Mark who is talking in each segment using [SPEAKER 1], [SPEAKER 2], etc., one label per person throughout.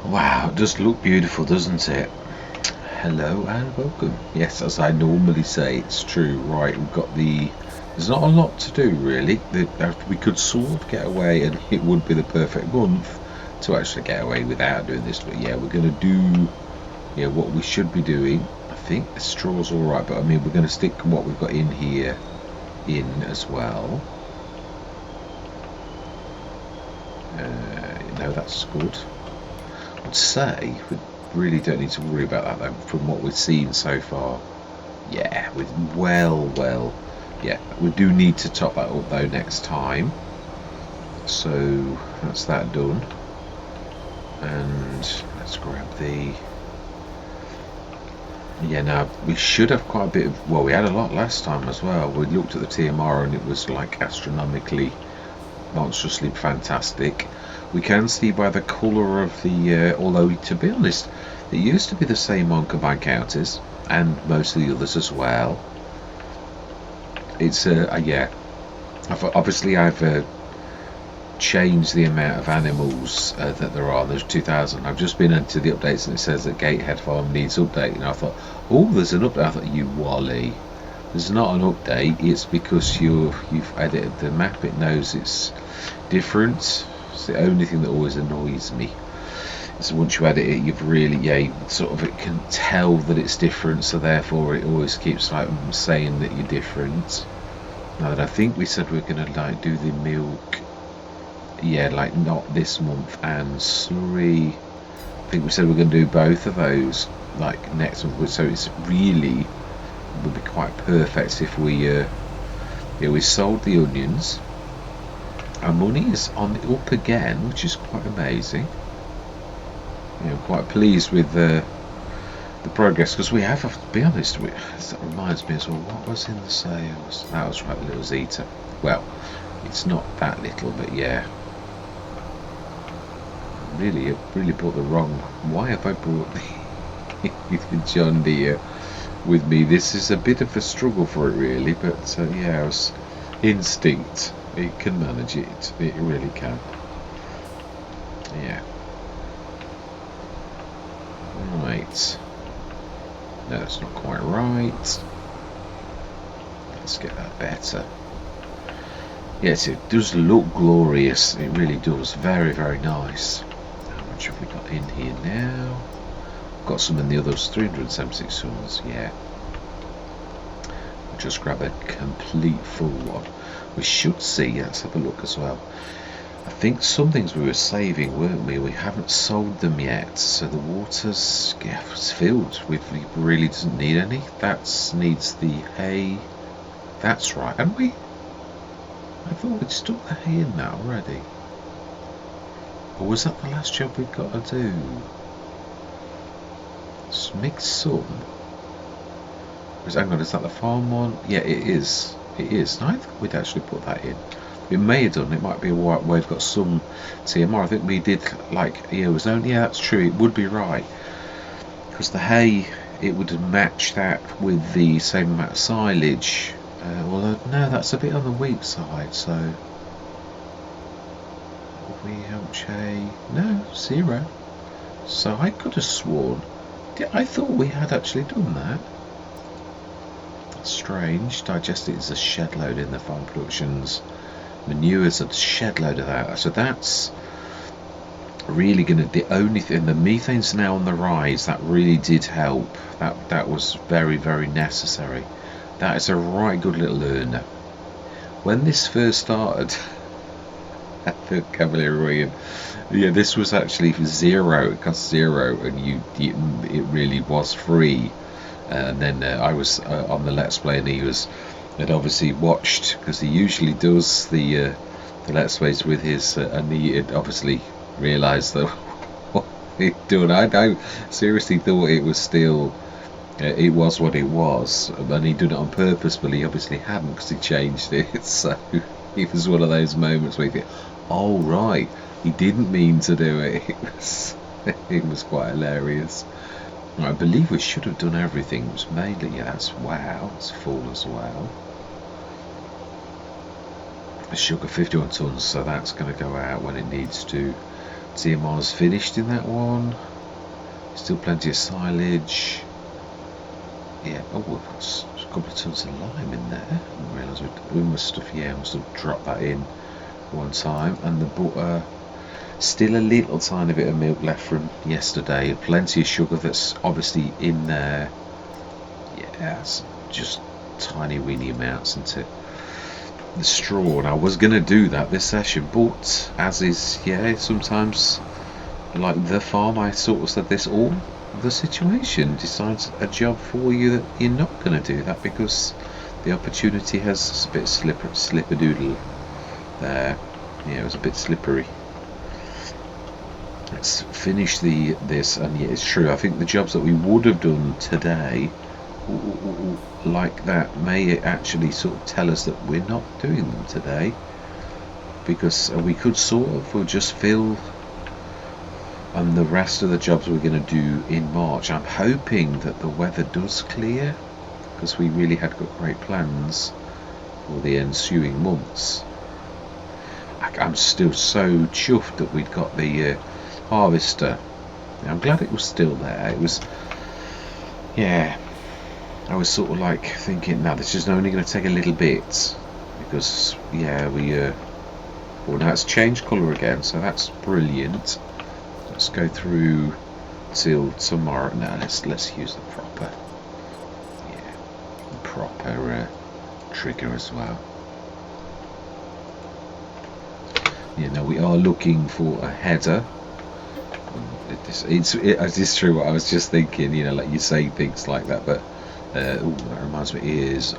[SPEAKER 1] Wow, it does look beautiful, doesn't it? Hello and welcome. Yes, as I normally say, it's true. Right, we've got there's not a lot to do really. We could sort of get away, and it would be the perfect month to actually get away without doing this. But yeah, we're going to do what we should be doing. I think the straw's all right, but I mean we're going to stick what we've got in here in as well. No, that's good. I'd say we really don't need to worry about that though, from what we've seen so far. Yeah, with well, yeah, we do need to top that up though next time. So that's that done. And let's grab the. Yeah, now we should have quite a bit of. Well, we had a lot last time as well. We looked at the TMR and it was like astronomically, monstrously fantastic. We can see by the colour of the, although to be honest, it used to be the same on combined counters and most of the others as well. It's yeah. Obviously I've changed the amount of animals that there are. There's 2,000. I've just been into the updates and it says that GateHead Farm needs updating. And I thought, oh, there's an update. I thought, you wally. There's not an update. It's because you've edited the map. It knows it's different. It's the only thing that always annoys me. So once you edit it, you've really, you sort of, it can tell that it's different, so therefore it always keeps like saying that you're different. Now that I think we said we're gonna like do the milk, like not this month, and slurry. I think we said we're gonna do both of those like next month. So it's really would be quite perfect if we we sold the onions. Our money is on the up again, which is quite amazing. I'm quite pleased with the progress, because we have, to be honest, that reminds me as well, what was in the sales? That was right, the little Zeta. Well, it's not that little, but yeah. Really brought the wrong. Why have I brought the John Deere with me? This is a bit of a struggle for it, really, but yeah, it was instinct. It can manage it. It really can. Yeah. Right. No, that's not quite right. Let's get that better. Yes, it does look glorious. It really does. Very, very nice. How much have we got in here now? Got some in the others. 376 tons. Yeah. I'll just grab a complete full one. We should see. Let's have a look as well. I think some things we were saving, weren't we? We haven't sold them yet, so the water's it's filled. We really doesn't need any. That needs the hay. That's right, haven't we? I thought we'd stuck the hay in that already. Or was that the last job we've got to do? Let's mix some. Hang on, is that the farm one? Yeah, it is. It is. I thought we'd actually put that in. We may have done. It might be a while we've got some TMR. I think we did, like, it was only, yeah, that's true, it would be right, because the hay, it would match that with the same amount of silage. Although no, that's a bit on the weak side. So how much hay? No, 0. So I could have sworn, I thought we had actually done that. That's strange. Digested is a shed load in the farm productions. Manure's a shed load of that, so that's really going to, the only thing, the methane's now on the rise. That really did help. That was very, very necessary. That is a right good little earner. When this first started at the Cavalier William, yeah, this was actually 0. It cost 0, and it really was free. And then I was on the Let's Play, and had obviously watched, because he usually does the Let's Plays with his, and he had obviously realised that what he'd done. I seriously thought it was still, it was what it was, and he'd done it on purpose, but he obviously hadn't, because he changed it. So it was one of those moments where you think, oh right, he didn't mean to do it. It was quite hilarious. I believe we should have done everything. It was mainly, yeah, that's, wow, it's full as well. The sugar 51 tons, so that's going to go out when it needs to TMR's finished in that one. Still plenty of silage. Yeah, oh, we've got a couple of tons of lime in there. I didn't realise we must have dropped that in one time. And the butter, still a little tiny bit of milk left from yesterday. Plenty of sugar that's obviously in there. Yeah, it's just tiny weeny amounts into the straw. And I was going to do that this session, but as is, yeah, sometimes like the farm, I sort of said this, all the situation decides a job for you that you're not going to do that because the opportunity has a bit slipperdoodle there. Yeah, it was a bit slippery. Let's finish this, and yeah, it's true. I think the jobs that we would have done today, like that, may actually sort of tell us that we're not doing them today, because we could we'll just fill on the rest of the jobs we're going to do in March. I'm hoping that the weather does clear, because we really had got great plans for the ensuing months. I'm still so chuffed that we'd got the harvester. I'm glad it was still there. It was, yeah, I was sort of like thinking, now this is only going to take a little bit, because yeah, well, now it's changed colour again, so that's brilliant. Let's go through till tomorrow. Now let's use the proper trigger as well. You know, we are looking for a header. It's true what I was just thinking, you know, like you say things like that, but that reminds me, it is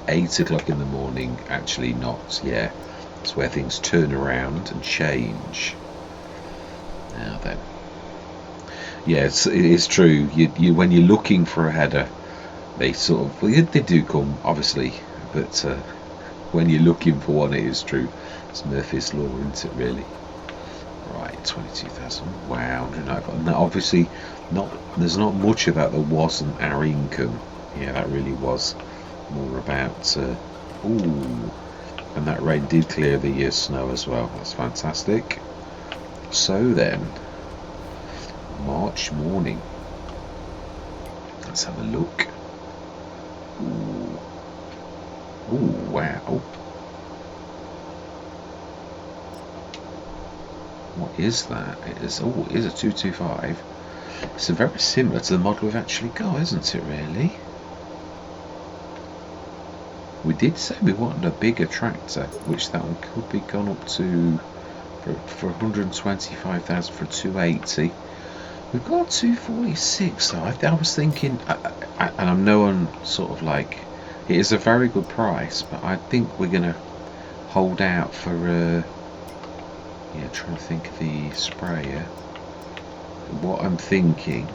[SPEAKER 1] 8 o'clock in the morning. Actually not, yeah, it's where things turn around and change. Now then, yes, it is true. You when you're looking for a header, they sort of, well, they do come obviously, but when you're looking for one, it is true. It's Murphy's law, isn't it, really? Right, 22,000. Wow, no, obviously not. There's not much of that wasn't our income. Yeah, that really was more about. Ooh, and that rain did clear the snow as well. That's fantastic. So then, March morning. Let's have a look. Ooh, wow. What is that? It is a 225. It's very similar to the model we've actually got, isn't it, really? We did say we wanted a bigger tractor, which that one could be gone up to for 125,000 for 280. We've got 246 though. I was thinking, and I'm no one sort of like, it is a very good price, but I think we're gonna hold out for yeah, trying to think of the sprayer. What I'm thinking.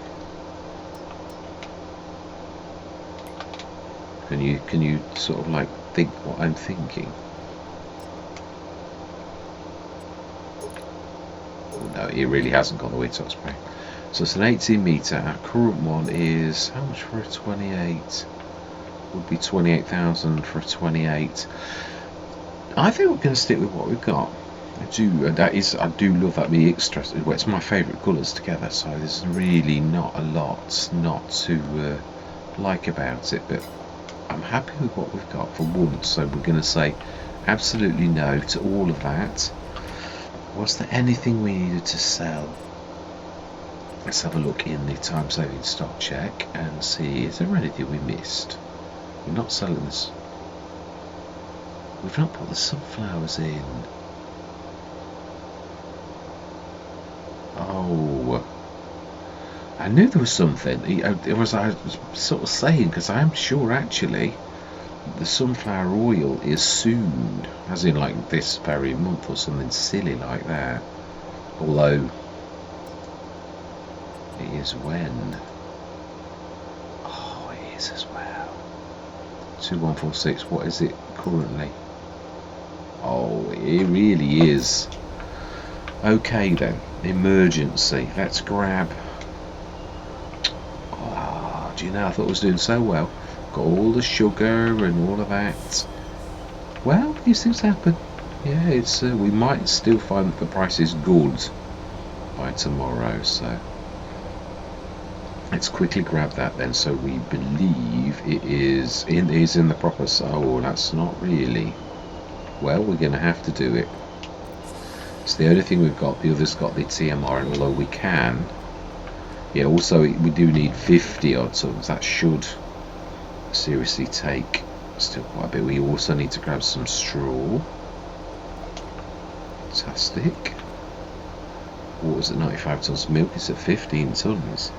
[SPEAKER 1] Can you sort of like think what I'm thinking? Oh, no, it really hasn't gone the way to that spray. So it's an 18 metre. Our current one is how much for a 28? Would be 28,000 for a 28. I think we're going to stick with what we've got. I do love that mix. Well, it's my favourite colours together, so there's really not a lot not to like about it, but I'm happy with what we've got for once. So we're going to say absolutely no to all of that. Was there anything we needed to sell? Let's have a look in the time saving stock check and see, is there anything we missed? We're not selling this. We've not put the sunflowers in. Oh, I knew there was something. It was, I was sort of saying, because I'm sure actually the sunflower oil is soon, as in like this very month or something silly like that. Although it is when. Oh, it is as well. 2146. What is it currently? Oh, it really is. Okay then. Emergency. Let's grab. Oh, do you know? I thought it was doing so well. Got all the sugar and all of that. Well, these things happen. Yeah, it's we might still find that the price is good, by tomorrow, so let's quickly grab that then. So we believe it is in the proper. Oh, that's not really. Well, we're going to have to do it. It's the only thing we've got. The others got the TMR, and although we can, yeah, also we do need 50 odd tons. That should seriously take still quite a bit. We also need to grab some straw. Fantastic. Water's at 95 tons. Milk is at 15 tons.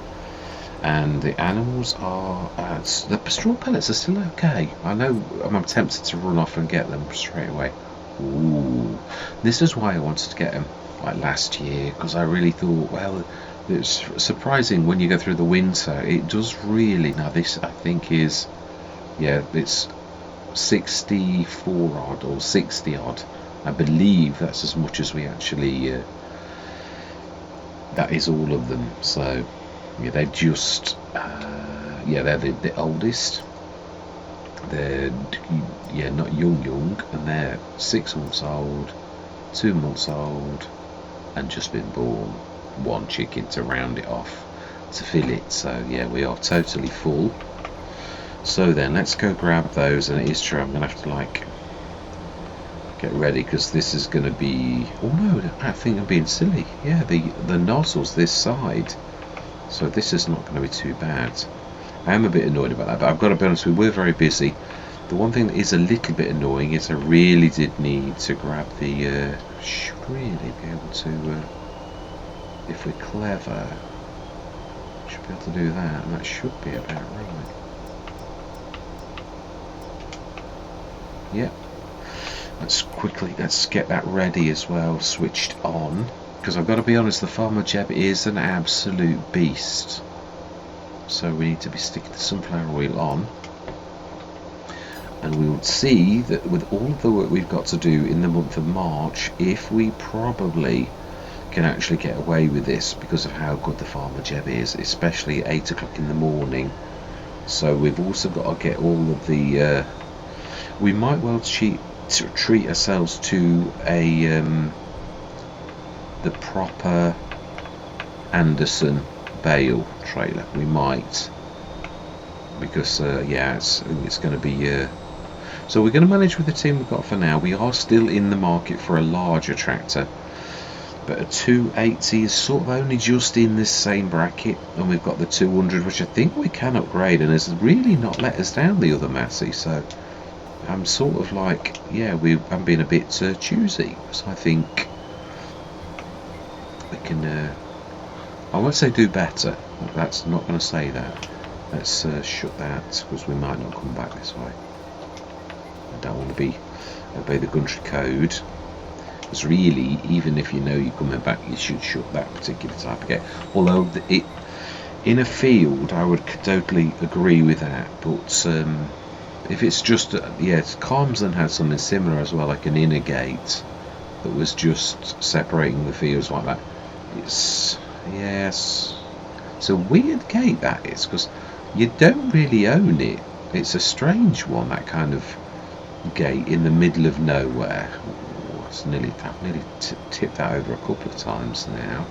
[SPEAKER 1] And the animals are the straw pellets are still okay. I know I'm tempted to run off and get them straight away. Ooh, this is why I wanted to get them like last year, because I really thought, well, it's surprising when you go through the winter. It does really. Now this I think is, yeah, it's 64 odd or 60 odd. I believe that's as much as we actually. That is all of them. So. Yeah, they're just, yeah, they're the oldest. They're, yeah, not young, and they're 6 months old, 2 months old, and just been born. One chicken to round it off, to fill it. So yeah, we are totally full. So then, let's go grab those. And it is true, I'm gonna have to like get ready, because this is gonna be. Oh no, I think I'm being silly. Yeah, the nozzle's this side. So this is not going to be too bad. I am a bit annoyed about that, but I've got to be honest, we were very busy. The one thing that is a little bit annoying is I really did need to grab the, should really be able to, if we're clever, should be able to do that, and that should be about right. Yep. Let's get that ready as well, switched on. Because I've got to be honest, the farmyard is an absolute beast. So we need to be sticking the sunflower oil on. And we will see that with all of the work we've got to do in the month of March, if we probably can actually get away with this because of how good the farmyard is, especially at 8 o'clock in the morning. So we've also got to get all of the... we might well treat ourselves to a... the proper Anderson bale trailer. We might, because yeah, it's going to be so we're going to manage with the team we've got for now. We are still in the market for a larger tractor, but a 280 is sort of only just in this same bracket, and we've got the 200, which I think we can upgrade, and has really not let us down, the other Massey. So I'm sort of like, yeah, I'm being a bit choosy, because I think we can, I won't say do better, that's not going to say that. Let's shut that, because we might not come back this way. I don't want to obey the country code, because really, even if you know you're coming back, you should shut that particular type of gate. Although in a field, I would totally agree with that, but if it's just, yeah, Carmsland had something similar as well, like an inner gate that was just separating the fields like that. It's a weird gate, that is, because you don't really own it. It's a strange one, that kind of gate in the middle of nowhere. Ooh, I've nearly tipped that over a couple of times now.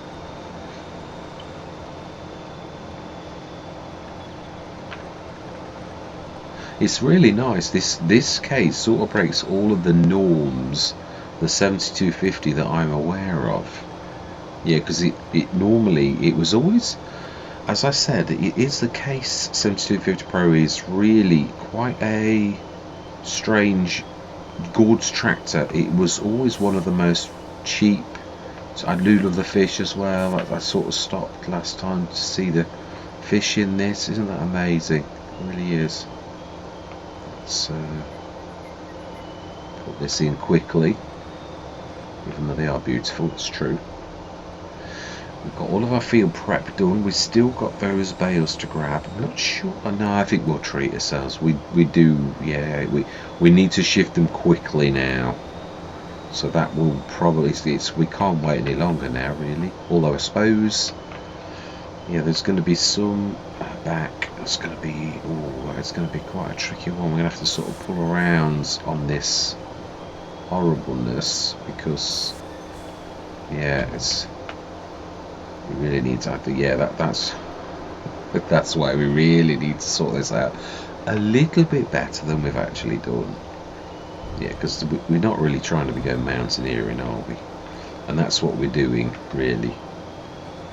[SPEAKER 1] It's really nice. This case sort of breaks all of the norms, the 7250 that I'm aware of. Yeah, because it normally, it was always, as I said, it is the case. 7250 Pro is really quite a strange goods tractor. It was always one of the most cheap. So I do love the fish as well. I sort of stopped last time to see the fish in this. Isn't that amazing? It really is. Let's put this in quickly, even though they are beautiful, it's true. We've got all of our field prep done. We've still got those bales to grab. I'm not sure. No, I think we'll treat ourselves. We do. Yeah, we need to shift them quickly now. So that will probably. We can't wait any longer now, really. Although I suppose, yeah, there's going to be some back. It's going to be. Oh, it's going to be quite a tricky one. We're going to have to sort of pull around on this horribleness, because, yeah, it's. We really need to, I think, yeah, that's why we really need to sort this out a little bit better than we've actually done. Yeah, because we're not really trying to be going mountaineering, are we? And that's what we're doing, really.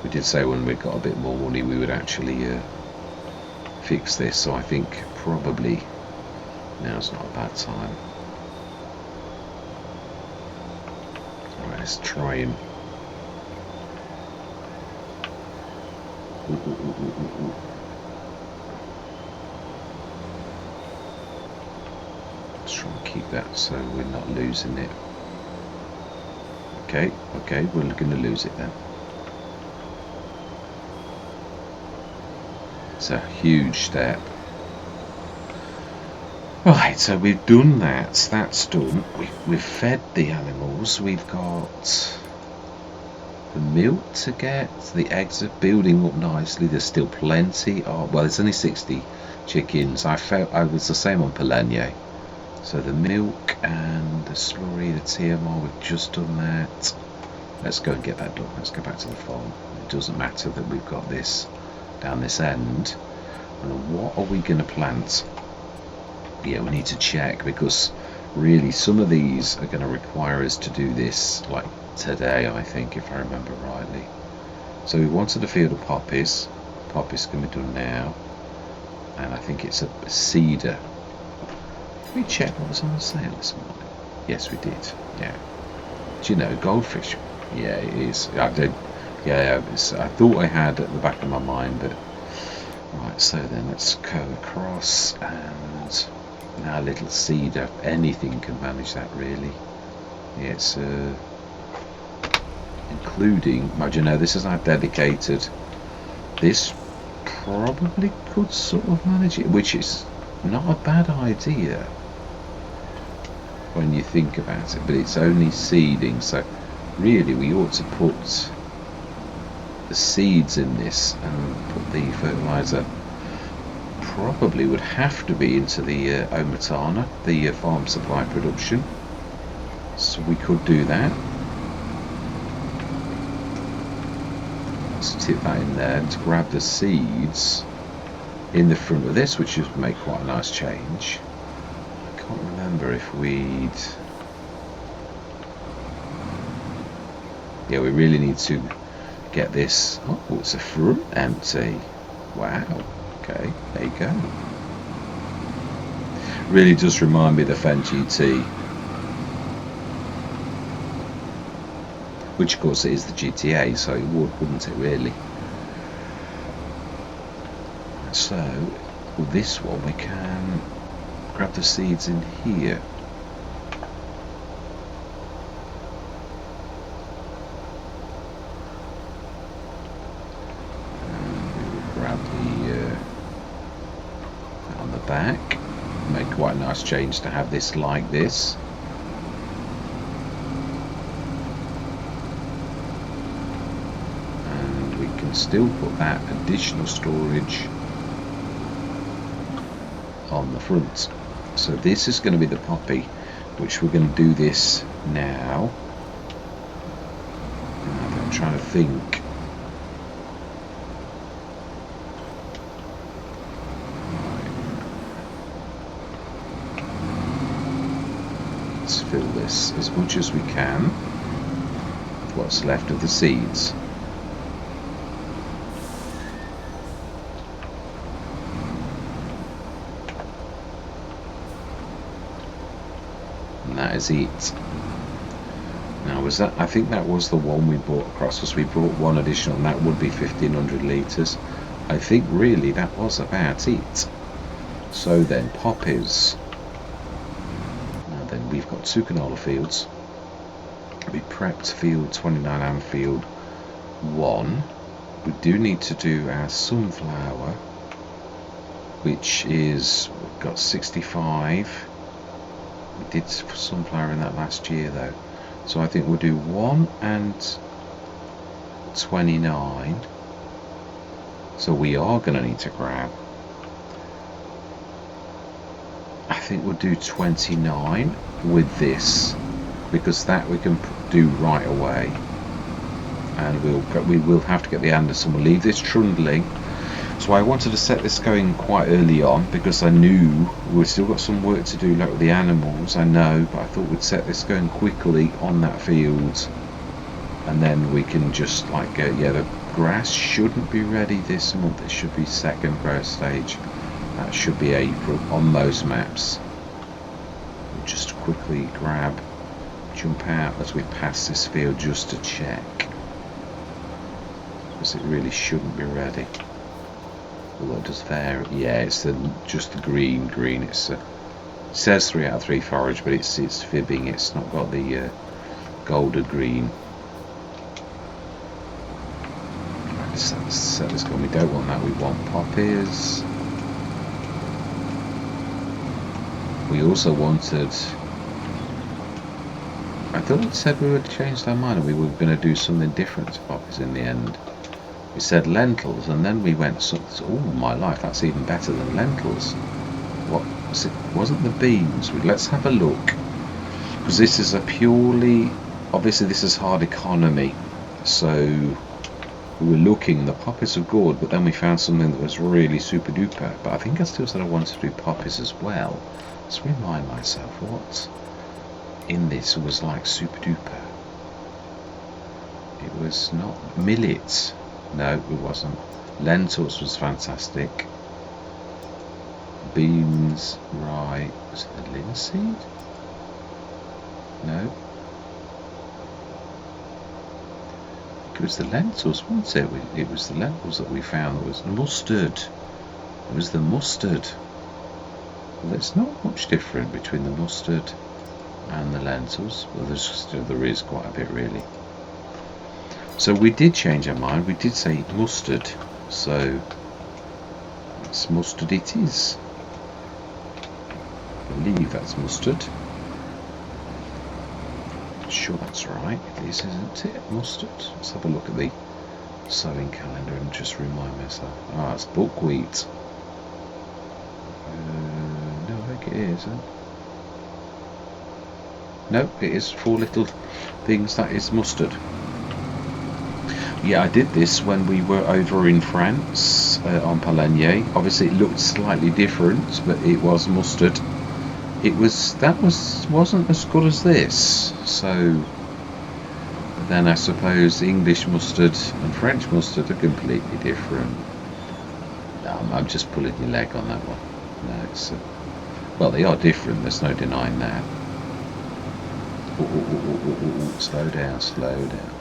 [SPEAKER 1] We did say when we got a bit more money we would actually fix this, so I think probably now's not a bad time. Alright, let's try and... Let's try and keep that so we're not losing it. Okay, we're going to lose it then. It's a huge step. Right, so we've done that. That's done. We've fed the animals. We've got the milk to get. The eggs are building up nicely. There's still plenty of... Well, there's only 60 chickens. I felt I was the same on Polenye. So the milk and the slurry, the TMR, we've just done that. Let's go and get that done. Let's go back to the farm. It doesn't matter that we've got this down this end. And what are we going to plant? Yeah, we need to check, because really some of these are going to require us to do this like today, I think, if I remember rightly. So we wanted a field of poppies. Poppies can be done now. And I think it's a cedar. Did we check what was on sale this morning? Yes, we did. Yeah. Do you know, goldfish? Yeah, it is. I did. Yeah, I thought I had at the back of my mind, but right. So then let's go across, and now little cedar. Anything can manage that, really. Yeah, it's including. You know, this is not dedicated. This probably could sort of manage it, which is not a bad idea when you think about it. But it's only seeding, so really we ought to put the seeds in this and put the fertilizer. Probably would have to be into the Omatana, the farm supply production. So we could do that. Let's tip that in there and to grab the seeds in the front of this, which would make quite a nice change. I can't remember if we'd... Yeah, we really need to get this. Oh, it's a front empty. Wow. Okay, there you go. Really does remind me of the Fen GT, which of course it is the GTA, so it would, wouldn't it, really? So with this one we can grab the seeds in here. Back, make quite a nice change to have this like this. And we can still put that additional storage on the front. So this is going to be the poppy, which we're going to do this now. And I'm trying to think. Fill this as much as we can, what's left of the seeds. And that is it. Now was that, I think that was the one we brought across, because we brought one additional, and that would be 1500 litres. I think really that was about it. So then poppies. We've got 2 canola fields. We prepped field 29 and field 1. We do need to do our sunflower, which is, we've got 65. We did sunflower in that last year though. So I think we'll do 1 and 29. So we are going to need to grab, I think we'll do 29 with this, because that we can do right away. and we will have to get the Anderson. We'll leave this trundling. So I wanted to set this going quite early on because I knew we've still got some work to do, like with the animals, I know, but I thought we'd set this going quickly on that field, and then we can just like go. Yeah, the grass shouldn't be ready this month. It should be second growth stage. That should be April on most maps. We'll just quickly jump out as we pass this field just to check, because it really shouldn't be ready. Although it does vary. Yeah, it's just the green. It says 3 out of 3 forage, but it's fibbing. It's not got the golden green. Set this going. We don't want that. We want poppies. We also wanted. I thought it said we would change our mind and we were going to do something different to poppies in the end. We said lentils, and then we went. Oh my life, that's even better than lentils. What was it? Wasn't the beans? Let's have a look, because this is a purely. Obviously, this is hard economy, so we were looking. The poppies are good, but then we found something that was really super duper. But I think I still said I wanted to do poppies as well. Let's remind myself what in this was like super duper. It was not millet. No, it wasn't. Lentils was fantastic. Beans, rye. Was it the linseed? No. It was the lentils, wasn't it? It was the lentils that we found. There was mustard. It was the mustard. Well, there's not much different between the mustard and the lentils. Well, there is quite a bit, really. So we did change our mind. We did say mustard. So it's mustard it is. I believe that's mustard. I'm sure that's right. It is, isn't it? Mustard. Let's have a look at the sowing calendar and just remind myself. Ah, it's buckwheat. No, I think it is. No, it is 4 little things. That is mustard. Yeah, I did this when we were over in France on Paligny. Obviously, it looked slightly different, but it was mustard. Wasn't as good as this. So then I suppose English mustard and French mustard are completely different. No, I'm just pulling your leg on that one. No, it's well, they are different. There's no denying that. Slow down, slow down.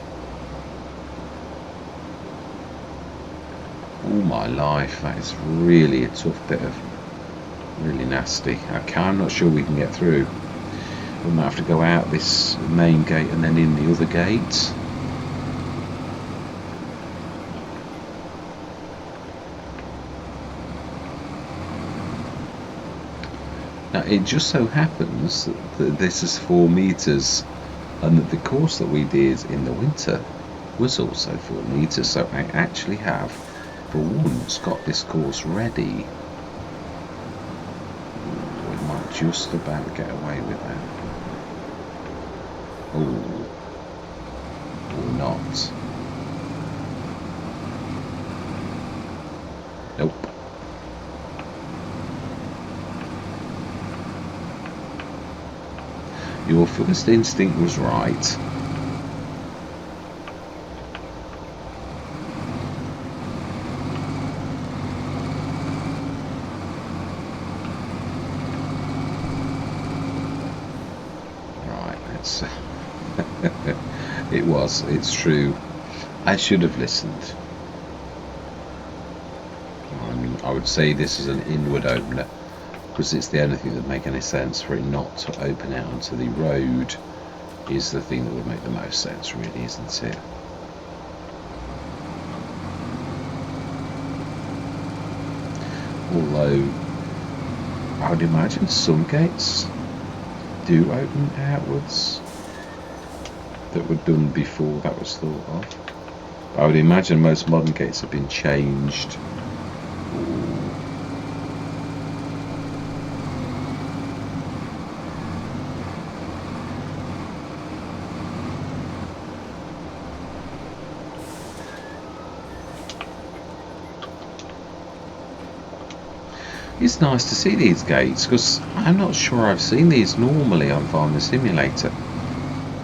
[SPEAKER 1] Oh my life, that is really a tough bit of, really nasty. Okay, I'm not sure we can get through. We might have to go out this main gate and then in the other gate. Now it just so happens that this is 4 meters and that the course that we did in the winter was also 4 meters, so I actually have for once got this course ready. We might just about get away with that. Oh, or not. Nope. Your first instinct was right. It's true. I should have listened. I mean, I would say this is an inward opener because it's the only thing that would make any sense. For it not to open out onto the road is the thing that would make the most sense, really, isn't it? Although I would imagine some gates do open outwards that were done before that was thought of. I would imagine most modern gates have been changed. It's nice to see these gates because I'm not sure I've seen these normally on Farming Simulator.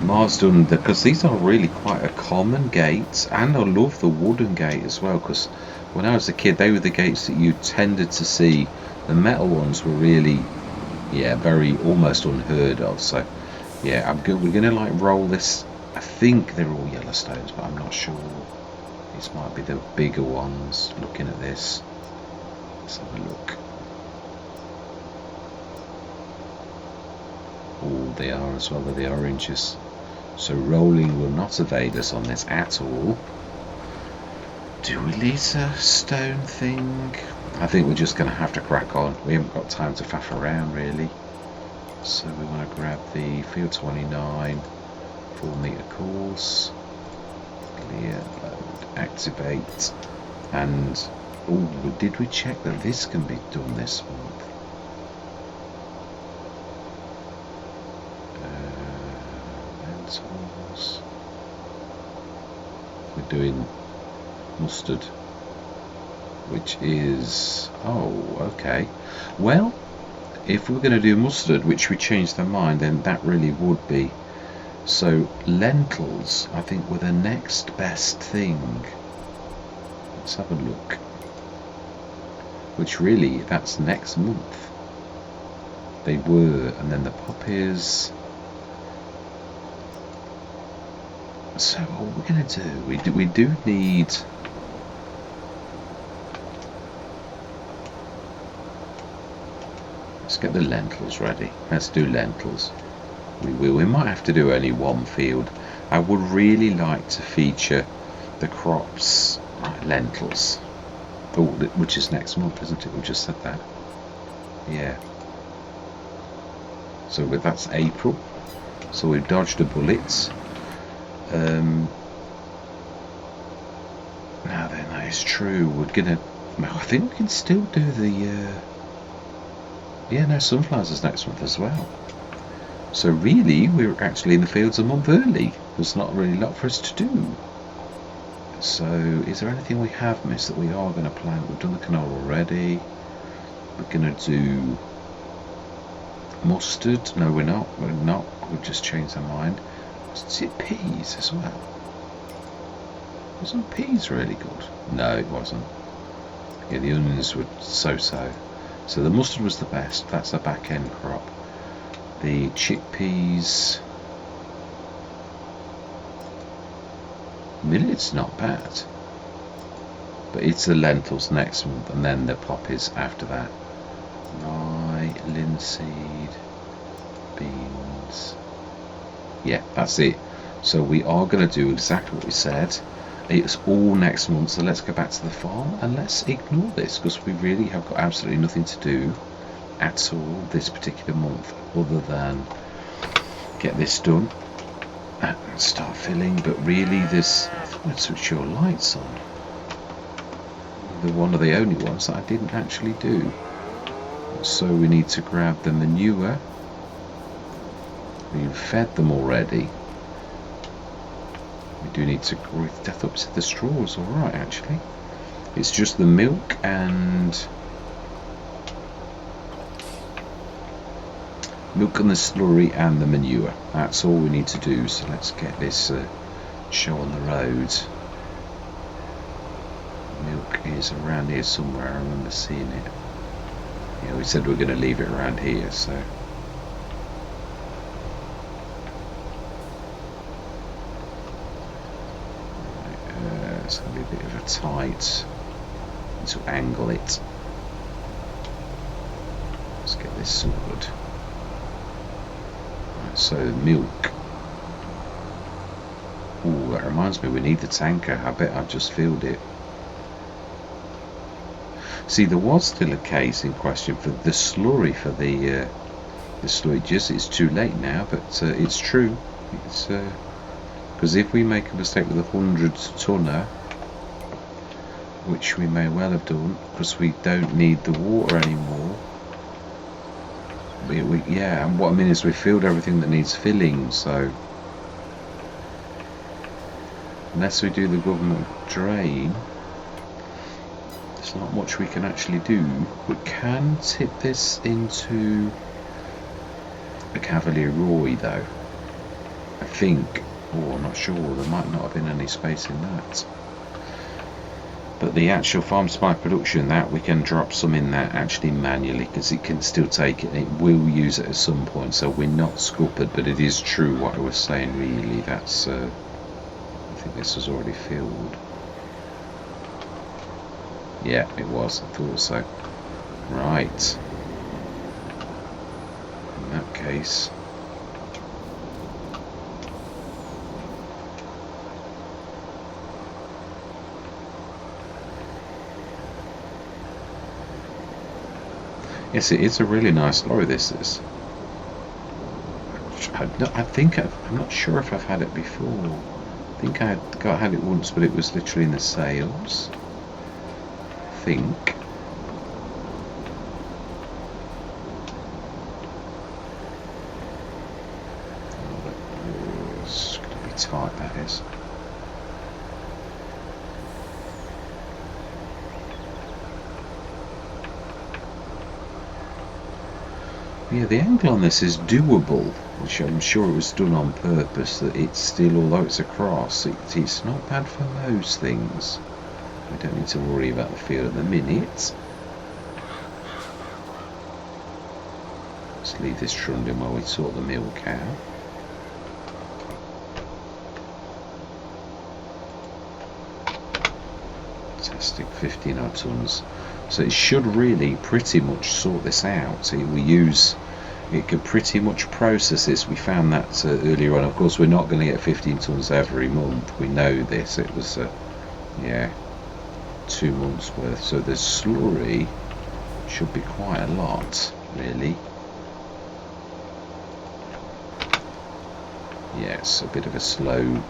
[SPEAKER 1] Marv's done because these are really quite a common gate, and I love the wooden gate as well because when I was a kid they were the gates that you tended to see. The metal ones were really, yeah, very almost unheard of. So yeah, I'm good. We're gonna like roll this. I think they're all Yellowstones, but I'm not sure. These might be the bigger ones. Looking at this, let's have a look. Oh, they are as well with the oranges. So rolling will not evade us on this at all. Do we lease a stone thing? I think we're just going to have to crack on. We haven't got time to faff around really. So we want to grab the field 29 4-meter course. Clear, load, activate. And oh, did we check that this can be done this month? Lentils. We're doing mustard, which is, oh, okay. Well, if we're going to do mustard, which we changed our mind, then that really would be. So lentils, I think, were the next best thing. Let's have a look. Which really, that's next month. They were, and then the poppies. So what we're going to do, we do need. Let's get the lentils ready. Let's do lentils. We might have to do only one field. I would really like to feature the crops, right, lentils. Oh, which is next month, isn't it? We just said that. Yeah. So that's April. So we've dodged a bullet. Now then, that is true. We're gonna. I think we can still do the. Yeah, no, sunflowers is next month as well. So really, we're actually in the fields a month early. There's not really a lot for us to do. So, is there anything we have missed that we are going to plant? We've done the canola already. We're going to do mustard. No, we're not. We're not. We've just changed our mind. Is it peas as well? Wasn't peas really good? No, it wasn't. Yeah, the onions were so-so. So the mustard was the best. That's the back end crop. The chickpeas, millet's not bad, but it's the lentils next month, and then the poppies after that. Rye, linseed, beans. Yeah, that's it. So we are going to do exactly what we said. It's all next month, so let's go back to the farm and let's ignore this because we really have got absolutely nothing to do at all this particular month other than get this done and start filling. But really, this, I thought I'd switch your lights on. They're one of the only ones that I didn't actually do. So we need to grab the manure. We've fed them already. We do need to death up to the straws. All right, actually, it's just the milk and the slurry and the manure. That's all we need to do. So let's get this show on the road. Milk is around here somewhere. I remember seeing it. Yeah, we said we're going to leave it around here. So. It's going to be a bit of a tight. Need to angle it. Let's get this sorted. Right, so milk. Ooh, that reminds me, we need the tanker. I bet I've just filled it. See, there was still a case in question for the slurry for the slurry. Just it's too late now, but it's true. It's because if we make a mistake with a 100 tonner, which we may well have done, because we don't need the water anymore. Yeah, and what I mean is we filled everything that needs filling, so unless we do the government drain, there's not much we can actually do. We can tip this into a Cavalier Roy though, I think. Oh, I'm not sure, there might not have been any space in that. But the actual farm supply production, that we can drop some in that actually manually, because it can still take it, it will use it at some point, so we're not scuppered. But it is true what I was saying, really, that's I think this was already filled. Yeah, it was, I thought so. Right, in that case, yes, it is a really nice lorry, this is. I think I'm not sure if I've had it before. I think I had it once, but it was literally in the sales, I think. Oh, it's going to be tight, that is. Yeah, the angle on this is doable, which I'm sure it was done on purpose, that it's still, although it's across, it's not bad for most things. We don't need to worry about the field at the minute. Let's leave this trundling while we sort the milk cow. Fantastic, 15 odd tons. So it should really pretty much sort this out. It could pretty much process this. We found that earlier on. Of course, we're not going to get 15 tons every month. We know this. It was, yeah, 2 months worth. So the slurry should be quite a lot, really. Yes, a bit of a slow.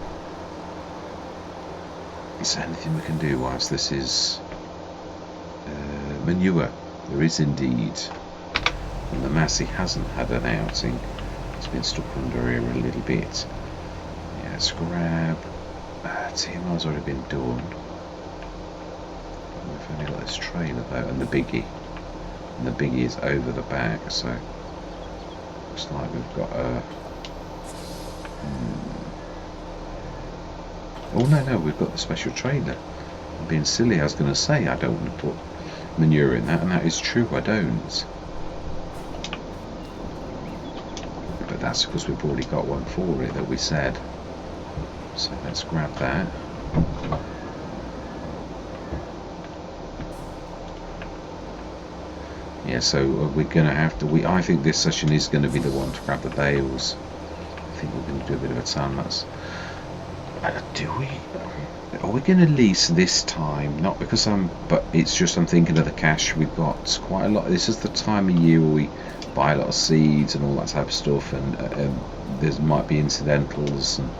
[SPEAKER 1] Is there anything we can do whilst this is manure? There is indeed. And the Massey hasn't had an outing. It's been stuck under here a little bit. Yeah, let's grab. TMR's already been done. We've only got this trailer though, and the biggie. And the biggie is over the back, so looks like we've got a. Oh no, we've got the special trailer. I'm being silly, I was going to say I don't want to put manure in that, and that is true, I don't. But that's because we've already got one for it that we said. So let's grab that. Yeah, so we're going to have to. I think this session is going to be the one to grab the bales. I think we're going to do a bit of a time lapse. Are we going to lease this time? Not because but it's just I'm thinking of the cash. We've got quite a lot. This is the time of year where we buy a lot of seeds and all that type of stuff, and there might be incidentals and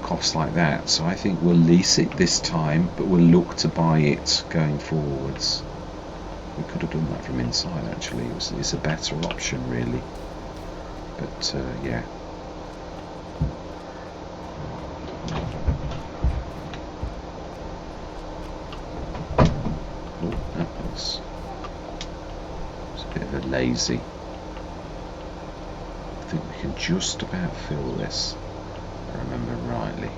[SPEAKER 1] costs like that. So I think we'll lease it this time, but we'll look to buy it going forwards. We could have done that from inside actually. It's a better option really. But yeah. Lazy. I think we can just about fill this, if I remember rightly.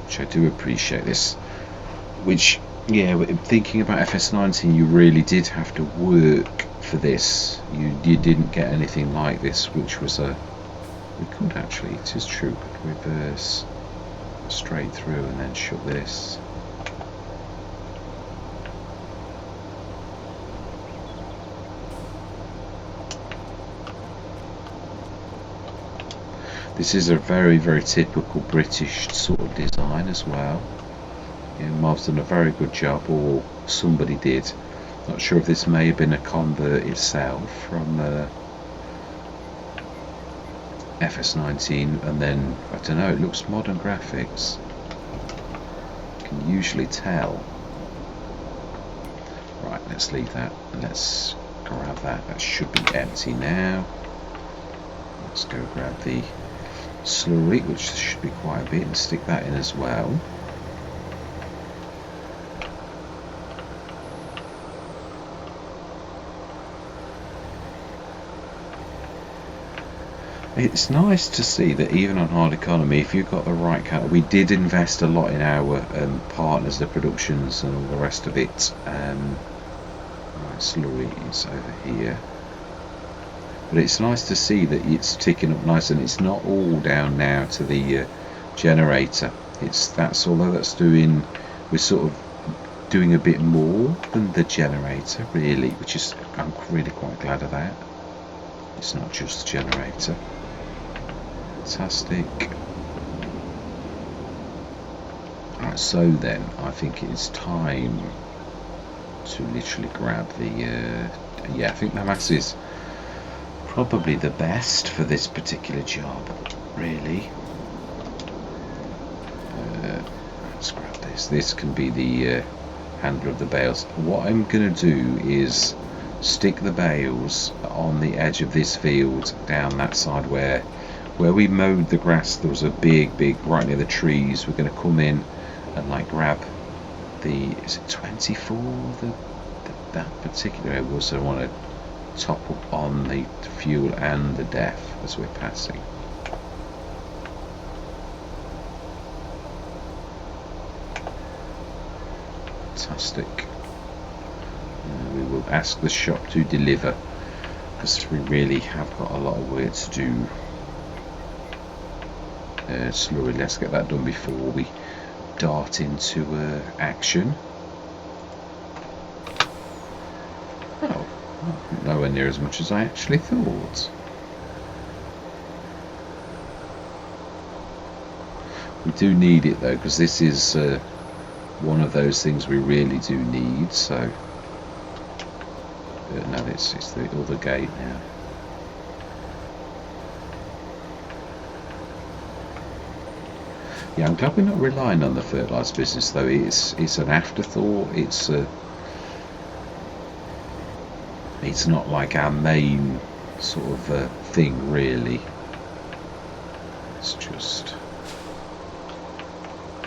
[SPEAKER 1] Which I do appreciate this. Which, yeah, thinking about FS19, you really did have to work for this. You didn't get anything like this, which was a. We could actually, it is true, could reverse straight through and then shut this. This is a very, very typical British sort of design as well. Yeah, Marv's done a very good job, or somebody did. Not sure if this may have been a convert itself from FS19, and then, I don't know, it looks modern graphics. You can usually tell. Right, let's leave that, and let's grab that. That should be empty now. Let's go grab the slurry, which should be quite a bit, and stick that in as well. It's nice to see that even on hard economy, if you've got the right kind, we did invest a lot in our partners, the productions and all the rest of it. Right, slurry is over here, but it's nice to see that it's ticking up nice, and it's not all down now to the generator. Although that's doing, we're sort of doing a bit more than the generator really, which is, I'm really quite glad of that. It's not just the generator. Fantastic. Right, so then I think it's time to literally grab the yeah, I think the mass is probably the best for this particular job, really. Let's grab this. This can be the handler of the bales. What I'm going to do is stick the bales on the edge of this field down that side where we mowed the grass. There was a big right near the trees. We're going to come in and like grab the, is it 24, that particular area. So I want to top up on the fuel and the def as we're passing. Fantastic. We will ask the shop to deliver, because we really have got a lot of work to do. Slowly, let's get that done before we dart into action. Oh, nowhere near as much as I actually thought. We do need it though, because this is one of those things we really do need. So no, it's the other gate now. Yeah, I'm glad we're not relying on the fertiliser business though. It's an afterthought. It's not like our main sort of thing really. Let's just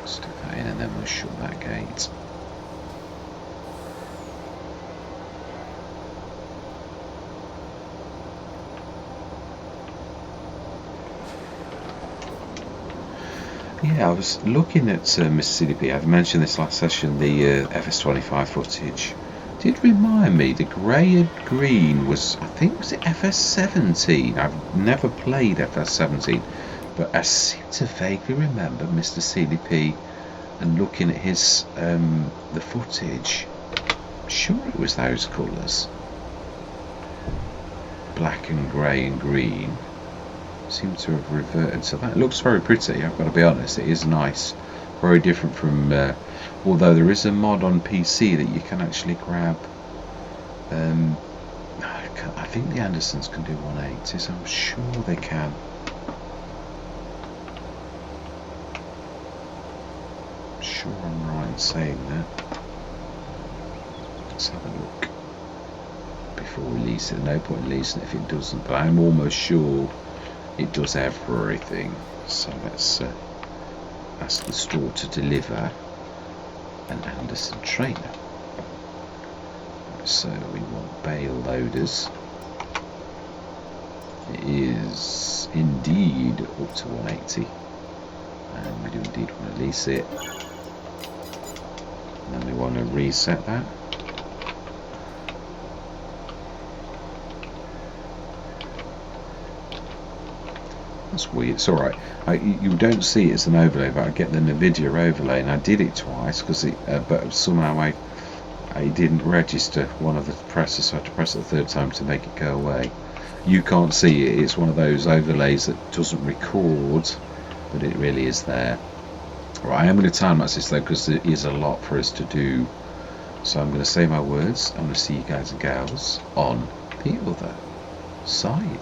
[SPEAKER 1] stick that in and then we'll shut that gate. Yeah, I was looking at Mississippi. I've mentioned this last session, the FS25 footage. Did remind me the grey and green was, I think, was it FS17? I've never played FS17, but I seem to vaguely remember Mr. CDP and looking at his the footage. I'm sure it was those colours, black and grey and green. Seem to have reverted to that. It looks very pretty, I've got to be honest. It is nice, very different from although there is a mod on PC that you can actually grab. I think the Andersons can do 180s, I'm sure they can. I'm sure I'm right in saying that. Let's have a look before we lease it. No point in leasing it if it doesn't, but I'm almost sure it does everything. So let's ask the store to deliver an Anderson trainer. So we want bale loaders. It is indeed up to 180, and we do indeed want to lease it. And then we want to reset that. That's weird. It's alright. You don't see it as an overlay, but I get the NVIDIA overlay, and I did it twice because but somehow I didn't register one of the presses, so I had to press it the third time to make it go away. You can't see it. It's one of those overlays that doesn't record, but it really is there. Right, I am going to time lapse this though, because there is a lot for us to do. So I'm going to say my words. I'm going to see you guys and gals on the other side.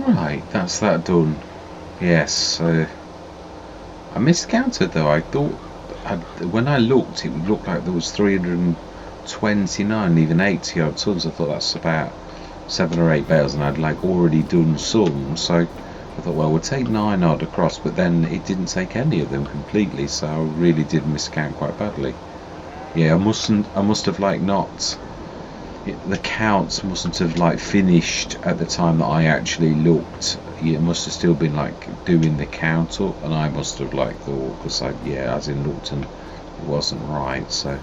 [SPEAKER 1] Right, that's that done. Yes, I miscounted though. I thought when I looked, it looked like there was 329, even 80 odd tons. I thought that's about 7 or 8 bales, and I'd like already done some. So I thought, well, we'll take 9 odd across, but then it didn't take any of them completely. So I really did miscount quite badly. Yeah, I must have like not. The counts mustn't have like finished at the time that I actually looked. It must have still been like doing the count up, and I must have like thought, because as in looked and it wasn't right. So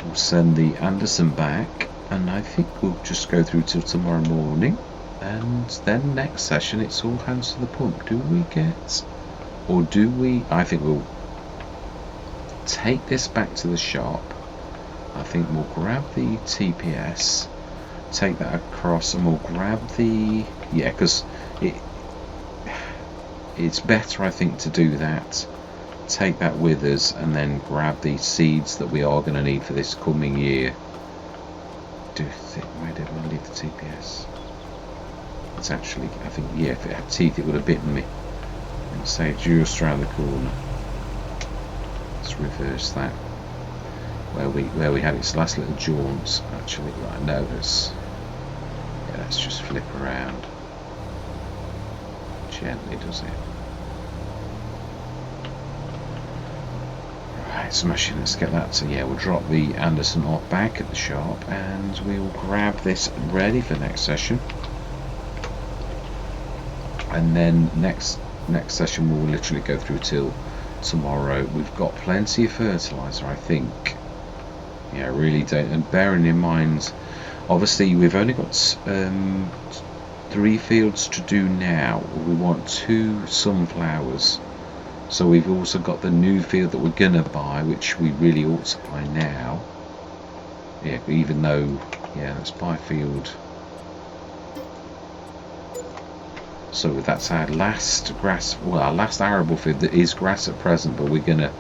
[SPEAKER 1] we'll send the Anderson back, and I think we'll just go through till tomorrow morning, and then next session it's all hands to the pump. Do we get, or do we? I think we'll take this back to the shop. I think we'll grab the TPS, take that across, and we'll grab the, because it's better, I think, to do that. Take that with us, and then grab the seeds that we are going to need for this coming year. Where did we leave the TPS? It's actually, I think, if it had teeth, it would have bitten me. And say just around the corner. Let's reverse that. Where we had its last little jaunt, actually. Right, no, let's just flip around. Gently does it. Right, smashing, let's get that. So we'll drop the Anderson off back at the shop, and we'll grab this ready for next session. And then next session we'll literally go through till tomorrow. We've got plenty of fertilizer, I think. Yeah, really don't. And bearing in mind, obviously we've only got 3 fields to do now. We want 2 sunflowers. So we've also got the new field that we're gonna buy, which we really ought to buy now. Yeah, even though, let's buy field. So that's our last grass, our last arable field that is grass at present, but we're gonna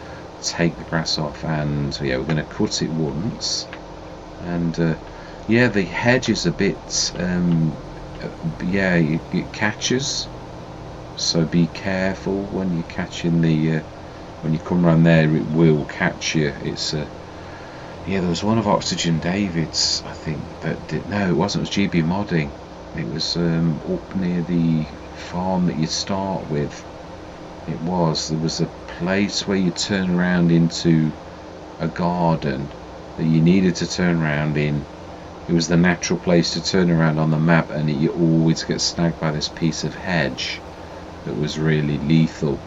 [SPEAKER 1] take the grass off, and we're going to cut it once, and the hedge is a bit it catches, so be careful when you're catching the when you come around there, it will catch you. It's there was one of Oxygen David's, I think, that did, no, it wasn't, it was GB Modding. It was up near the farm that you start with. There was a place where you turn around into a garden that you needed to turn around in. It was the natural place to turn around on the map, and you always get snagged by this piece of hedge that was really lethal.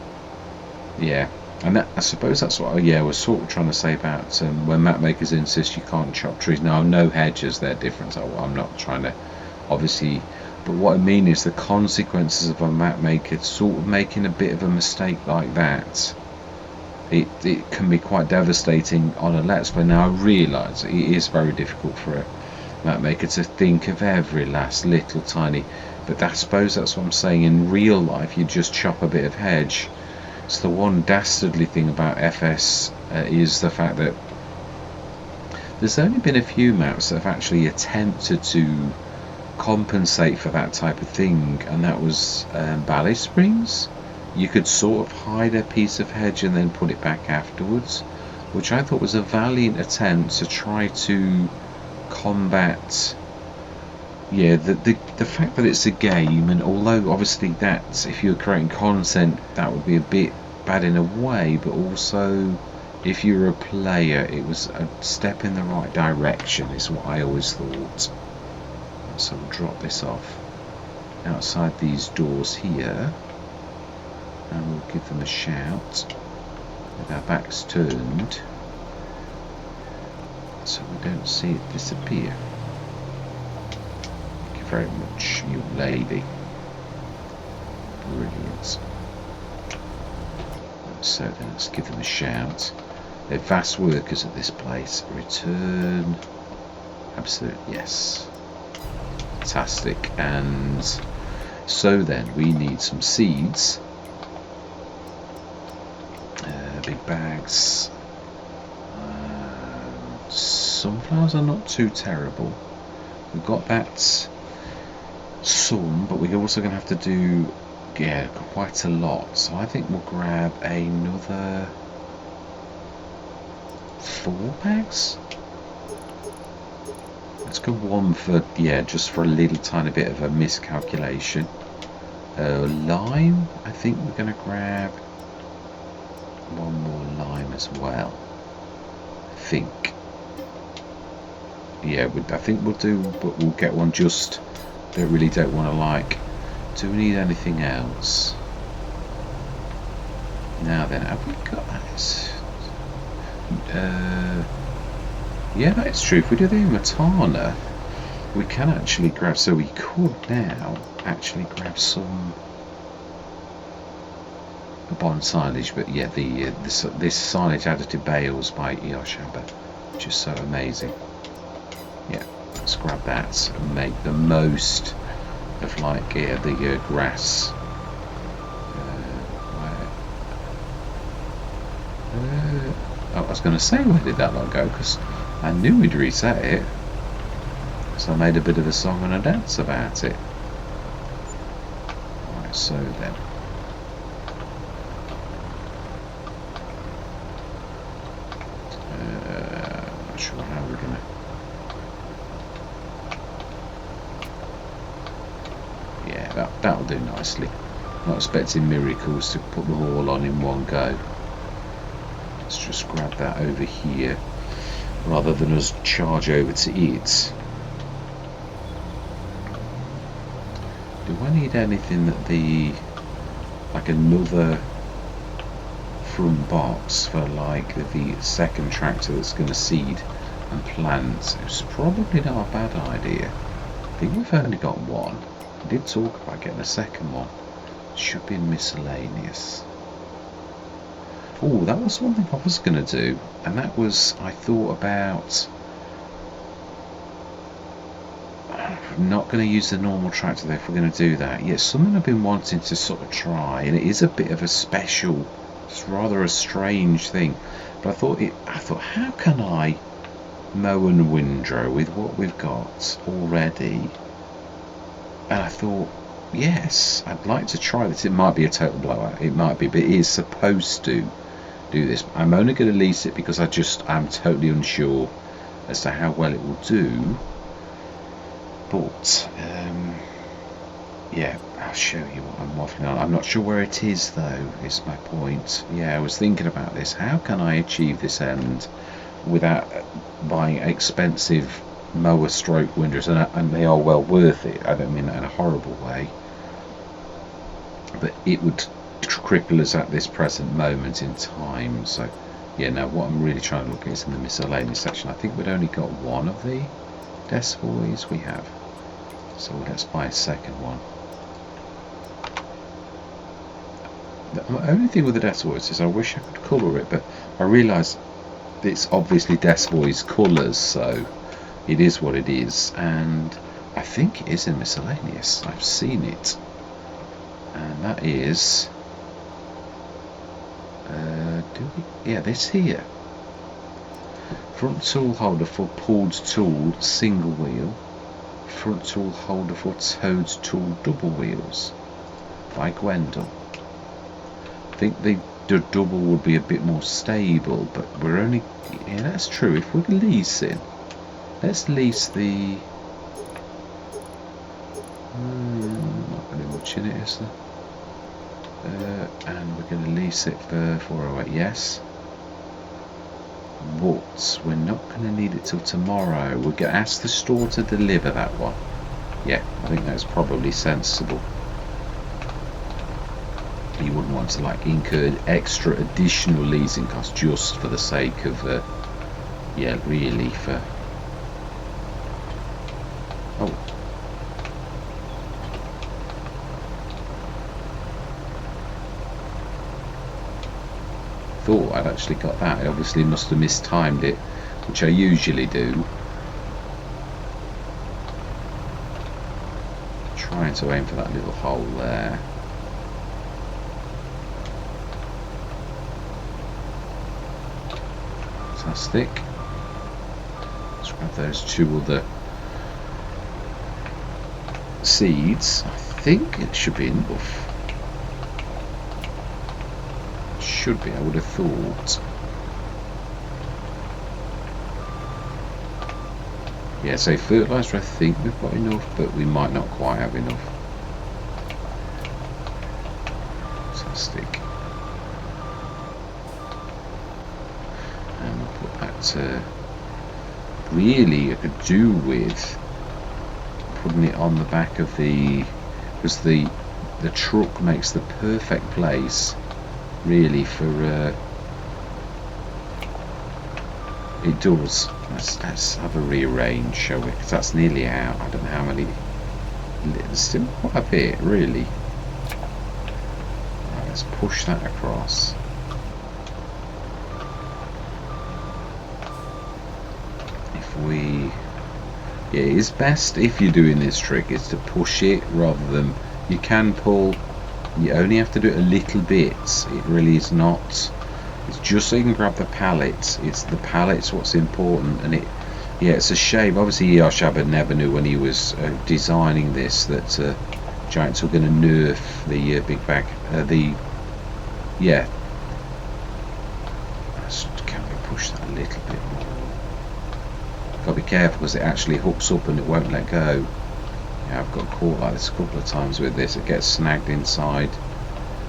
[SPEAKER 1] And that, I suppose that's what I was sort of trying to say about when map makers insist you can't chop trees. Now, no hedges, they're different. I'm not trying to, obviously. But what I mean is the consequences of a map maker sort of making a bit of a mistake like that. It can be quite devastating on a Let's Play. Now I realise it is very difficult for a map maker to think of every last little tiny, but I suppose that's what I'm saying. In real life you just chop a bit of hedge. So the one dastardly thing about FS is the fact that there's only been a few maps that have actually attempted to compensate for that type of thing, and that was Ballet Springs. You could sort of hide a piece of hedge and then put it back afterwards, which I thought was a valiant attempt to try to combat the fact that it's a game. And although obviously that, if you're creating content, that would be a bit bad in a way, but also if you're a player, it was a step in the right direction, is what I always thought. So we'll drop this off outside these doors here, and we'll give them a shout with our backs turned so we don't see it disappear. Thank you very much, you lady. Brilliant. So then let's give them a shout. They're fast workers at this place. Return. Absolute yes. Fantastic. And so then we need some seeds. Big bags. Sunflowers are not too terrible. We've got that some, but we're also going to have to do, yeah, quite a lot. So I think we'll grab another 4 bags. Let's go 1 for, yeah, just for a little tiny bit of a miscalculation. Lime, I think we're going to grab 1 more lime as well. I think. Yeah, I think we'll do, but we'll get one just. Don't really don't want to like. Do we need anything else? Now then, have we got that? Yeah, that's true. If we do the Matana, we can actually grab. So we could now actually grab some bond silage, but yeah, this silage added to bales by Yoshaba, which is so amazing. Yeah, let's grab that and make the most of like the grass. I was going to say where did that lot go, because I knew we'd reset it, so I made a bit of a song and a dance about it. Right, so then not sure how we're gonna. Yeah, that'll do nicely. Not expecting miracles to put them all on in one go. Let's just grab that over here rather than us charge over to it. Do I need anything that like another front box for like the second tractor that's going to seed and plant? It's probably not a bad idea. I think we've only got one. I did talk about getting a second one. Should be in miscellaneous. Oh, that was one thing I was going to do, and that was, I thought about not going to use the normal tractor though if we're going to do that. Yeah, something I've been wanting to sort of try, and it is a bit of a special, it's rather a strange thing, but I thought how can I mow and windrow with what we've got already? And I thought, yes, I'd like to try this. It might be a total blowout, it might be, but it is supposed to do this. I'm only going to lease it because I'm totally unsure as to how well it will do. But yeah, I'll show you what I'm waffling on. I'm not sure where it is though, is my point. Yeah, I was thinking about this. How can I achieve this end without buying expensive mower stroke windrows? And they are well worth it. I don't mean that in a horrible way, but it would cripple us at this present moment in time. So yeah, now what I'm really trying to look at is in the miscellaneous section. I think we'd only got one of the Desvoys we have, so let's buy a second one. The only thing with the Desvoys is I wish I could colour it, but I realise it's obviously Desvoys colours, so it is what it is, and I think it is in miscellaneous. I've seen it, and that is yeah, this here. Front tool holder for pulled tool single wheel, front tool holder for towed tool double wheels by Gwendol. I think the double would be a bit more stable, but we're only, yeah, that's true. If we're leasing, let's lease the not really much in it, is there? And we're going to lease it for 408, yes, but we're not going to need it till tomorrow. We're going to ask the store to deliver that one. Yeah, I think that's probably sensible. You wouldn't want to like incur extra additional leasing costs just for the sake of yeah, really for, oh, thought I'd actually got that. I obviously must have mistimed it, which I usually do. Trying to aim for that little hole there. Fantastic. Let's grab those two other seeds. I think it should be enough. Should be, I would have thought. Yeah, so fertiliser, I think we've got enough, but we might not quite have enough. Fantastic. And we'll put that, really I could do with putting it on the back of the, because the truck makes the perfect place really for, it does. Let's have a rearrange, shall we? Because that's nearly out. I don't know how many. There's still quite a bit, really. Right, let's push that across. If we, yeah, it is best if you're doing this trick is to push it rather than, you can pull. You only have to do it a little bit. It really is not. It's just so you can grab the pallets. It's the pallets what's important, and yeah, it's a shame. Obviously, Yashaba never knew when he was designing this that Giants were going to nerf the big bag. Yeah. Can we push that a little bit more? Got to be careful because it actually hooks up and it won't let go. Yeah, I've got caught like this a couple of times with this. It gets snagged inside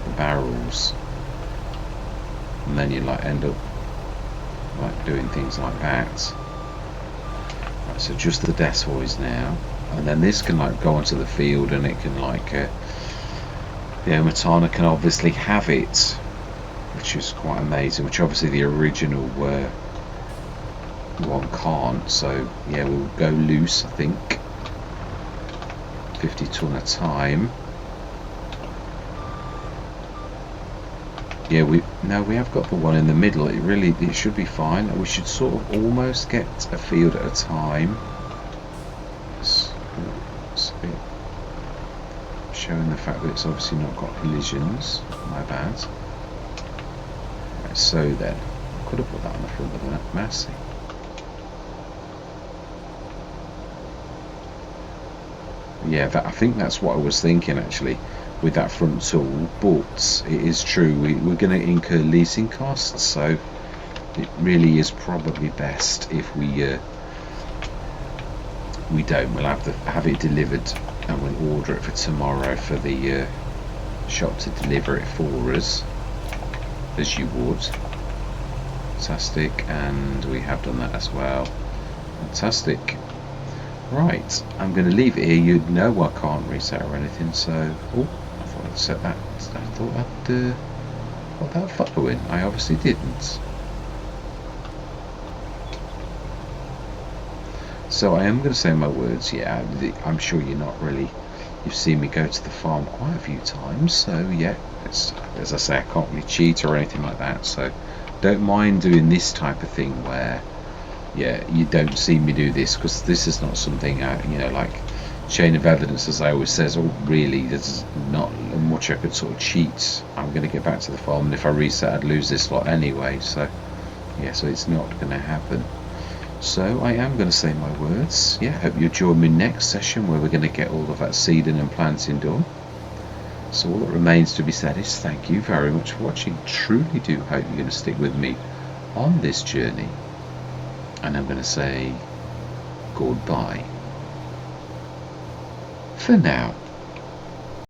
[SPEAKER 1] the barrels. And then you like end up like doing things like that. Right, so just the decoys now, and then this can like go onto the field, and it can like the Matana can obviously have it, which is quite amazing. Which obviously the original one can't. So yeah, we'll go loose. I think 50 ton a time. Yeah, we have got the one in the middle. It should be fine. We should sort of almost get a field at a time. It's a bit showing the fact that it's obviously not got collisions. My bad. Right, so then I could have put that on the front of that Massey. Yeah, I think that's what I was thinking actually, with that front tool, but it is true, we're going to incur leasing costs, so it really is probably best if we don't. We'll have it delivered, and we'll order it for tomorrow for the shop to deliver it for us, as you would. Fantastic, and we have done that as well. Fantastic. Right, I'm going to leave it here. You'd know I can't reset or anything, so I thought I'd set that. I thought I'd put that photo in. I obviously didn't. So I am going to say my words. Yeah, I'm sure you're not really. You've seen me go to the farm quite a few times, so yeah. As I say, I can't really cheat or anything like that. So don't mind doing this type of thing where, yeah, you don't see me do this, because this is not something like chain of evidence, as I always says. Oh, really? There's not much I could sort of cheat. I'm going to get back to the farm, and if I reset, I'd lose this lot anyway. So yeah, so it's not going to happen. So I am going to say my words. Yeah, hope you join me next session where we're going to get all of that seeding and planting done. So all that remains to be said is thank you very much for watching. Truly do hope you're going to stick with me on this journey. And I'm going to say goodbye for now.